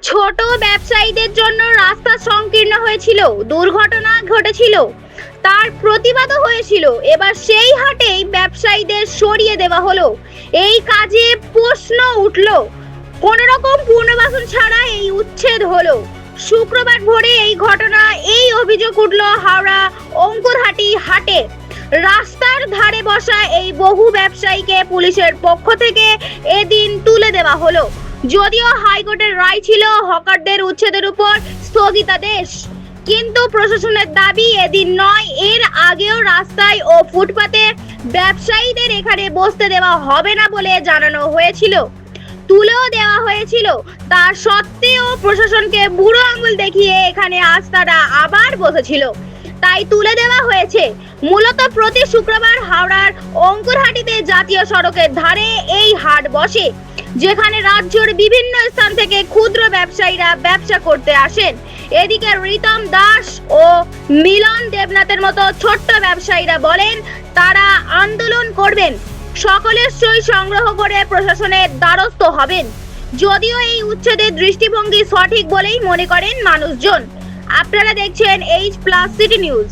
ছোট ব্যবসায়ীদের জন্য রাস্তা সংকীর্ণ হয়েছিল, দুর্ঘটনা ঘটেছিল, তার প্রতিবাদও হয়েছিল। এবার সেই হাটেই ব্যবসায়ীদের সরিয়ে দেওয়া হলো। এই কাজে প্রশ্ন উঠল, কোন রকম পুনর্বাসন ছাড়া এই উচ্ছেদ হলো। শুক্রবার ভোরে এই ঘটনা, এই অভিযোগ উঠল হাওড়া অঙ্কুরহাটি হাটে। রাস্তার ধারে বসা এই বহু ব্যবসায়ীকে পুলিশের পক্ষ থেকে এদিন তুলে দেওয়া হলো। যদিও হাইকোর্টের রায় ছিল হকারদের উচ্ছেদের উপর স্থগিতাদেশ, কিন্তু প্রশাসনের দাবি এদিন নয়, এর আগেও রাস্তায় ও ফুটপাতে ব্যবসায়ীদের এখানে বসতে দেওয়া হবে না বলে জানানো হয়েছিল, তুলেও দেওয়া হয়েছিল। তা সত্ত্বেও প্রশাসনকে বুড়ো আঙুল দেখিয়ে এখানে আজ তারা আবার বসেছিল, তাই তুলে দেওয়া হয়েছে। মূলত প্রতি শুক্রবার হাওড়ার অঙ্কুরহাটিতে জাতীয় সড়কের ধারে এই হাট বসে, যেখানে রাজ্যের বিভিন্ন স্থান থেকে ক্ষুদ্র ব্যবসায়ীরা ব্যবসা করতে আসেন। এদিকে রীতম দাস ও মিলন দেবনাথের মতো ছোট্ট ব্যবসায়ীরা বলেন তারা আন্দোলন করবেন, সকলের সই সংগ্রহ করে প্রশাসনের দ্বারস্থ হবেন। যদিও এই উচ্ছেদের দৃষ্টিভঙ্গি সঠিক বলেই মনে করেন মানুষজন। আপনারা দেখছেন H+ সিটি নিউজ।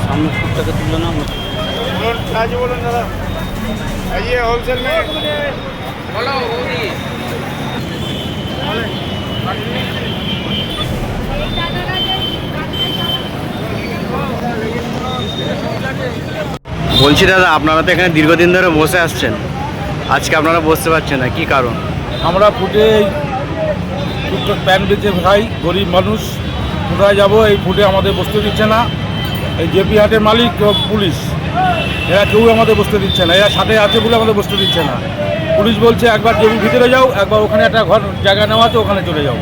सामने फुट के तुलो ना आज बोलो दादा, आइए होलसेल में बोलो বলছি দাদা, আপনারা তো এখানে দীর্ঘদিন ধরে বসে আসছেন, আজকে আপনারা বসতে পারছেন না, কি কারণ? আমরা ফুটে টুকটাক প্যান বেচে খাই, গরিব মানুষ, কোথায় যাবো? এই ফুটে আমাদের বসতে দিচ্ছে না। এই জেপি হাটের মালিক পুলিশ, এরা কেউ আমাদের বসতে দিচ্ছে না। এরা সাথে আছে বলে আমাদের বসতে দিচ্ছে না। পুলিশ বলছে একবার জেপির ভিতরে যাও, একবার ওখানে একটা ঘর জায়গা নেওয়া আছে, ওখানে চলে যাও।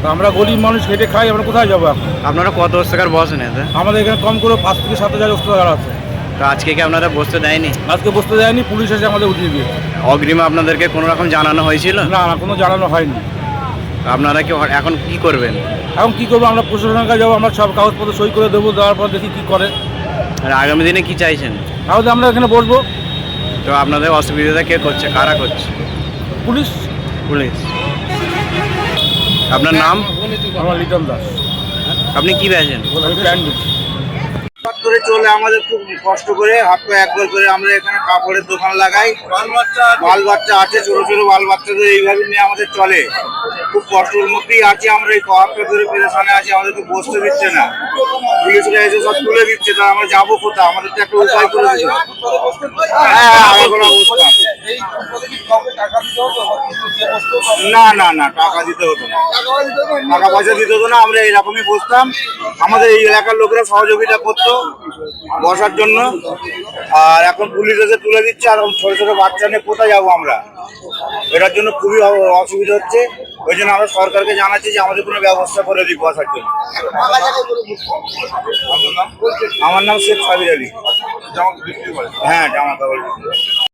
তা আমরা গরিব মানুষ খেটে খাই, আমরা কোথায় যাবো এখন? আপনারা কত টাকার বসেন এতে? আমাদের এখানে কম করে 5 থেকে 7,000 টাকা আছে। তো আজকে কি আপনারা বসতে দেয়নি? আজকে বসতে যায়নি, পুলিশ এসে আমাদের উঠিয়ে দিয়েছে। অগ্রিম আপনাদেরকে কোনো রকম জানানো হয়েছিল? না না, কোনো জানানো হয়নি। আপনারা কি এখন কি করবেন? এখন কী করবো? আমরা প্রশাসনের কাছে যাবো, আমরা সব কাগজপত্র সই করে দেবো, দেওয়ার পর দেখি কী করে। আর আগামী দিনে কি চাইছেন? তাহলে আমরা এখানে বসবো। তো আপনাদের অসুবিধাটা কে করছে, কারা করছে? পুলিশ। পুলিশ। আপনার নাম? আমার লিটন দাস। আপনি কি বেচেন? আমি প্যান্ট দিচ্ছি। করে চলে আমাদের খুব কষ্ট করে, হাত পা একবার করে আমরা এখানে কাপড়ের দোকান লাগাই। বাল বাচ্চা আছে, ছোট ছোট বাল বাচ্চাদের এইভাবে নিয়ে আমাদের চলে। খুব কষ্টের মধ্যেই আছি আমরা, এই কয়েকটা ধরে পেরেশানে আছি, আমাদেরকে বসতে দিচ্ছে না। পুলিশরা এসে সব তুলে দিচ্ছে, তা আমরা যাবো কোথায়? আমাদের তো একটা উপায় করে দিচ্ছে। হ্যাঁ, এখন অবস্থা না না না, টাকা দিতে হতো না, টাকা পয়সা দিতে হতো না, আমরা এইরকমই বসতাম। আমাদের এই এলাকার লোকেরা সহযোগিতা করতো বসার জন্য, আর এখন পুলিশ এসে তুলে দিচ্ছে। আর ছোট ছোট বাচ্চা নিয়ে কোথায় যাবো আমরা? এটার জন্য খুবই অসুবিধা হচ্ছে। ওই জন্য আমরা সরকারকে জানাচ্ছি যে আমাদের কোনো ব্যবস্থা করে দিক বসার জন্য। আমার নাম শেখ সাবির আলী। হ্যাঁ, জামা কাপড়।